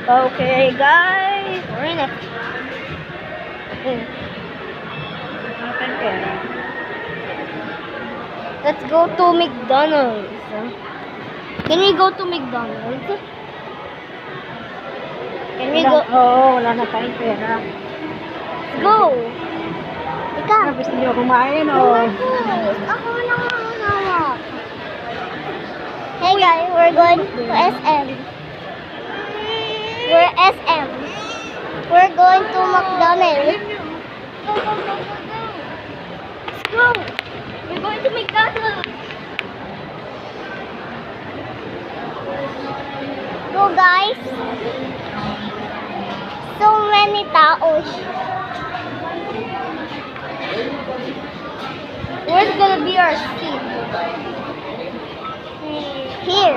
Okay, guys. We're na. Let's go to McDonald's. Can we go to McDonald's? Can we go? Oo, wala na tayong pera. Let's go. Ikaw. Gusto niyo kumain o? Ako na hawak. Hey guys, we're going to SM. We're SM. We're going to McDonald's. Let's go. We're going to McDonald's. Go guys. So many taos. Where's gonna be our seat? Here.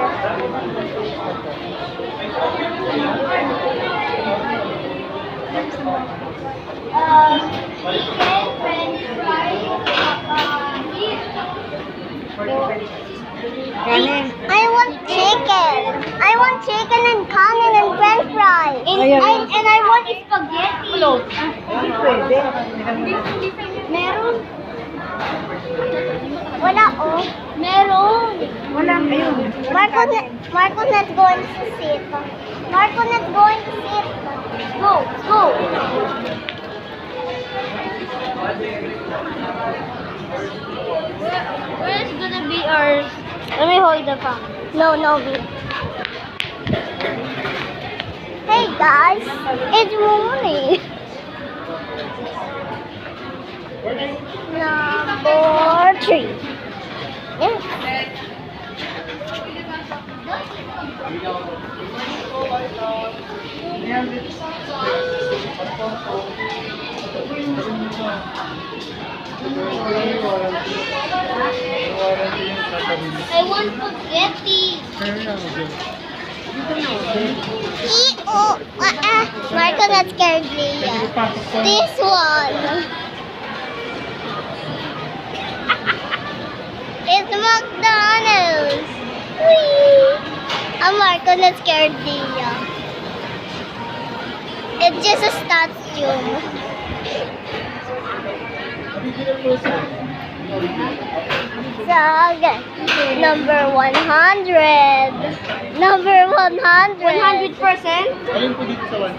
Chicken, french fries, Kanin. I want chicken. I want chicken and kanin and french fries. And I want spaghetti. Hindi pwede. Meron? Wala oh. Meron. Wala kayo. Marco's not going to sit. Marco's not going to sit. Go, go. Where's gonna be our... Let me hold the phone. No. Hey guys, it's morning. Number 3. Yeah. I want spaghetti. Marco got scared Leah. This one. It's McDonald's. Whee! Marco got scared Leah. It's just a statue. So, okay. Number 100. Number 100. 100%? Alin po dito sa 1?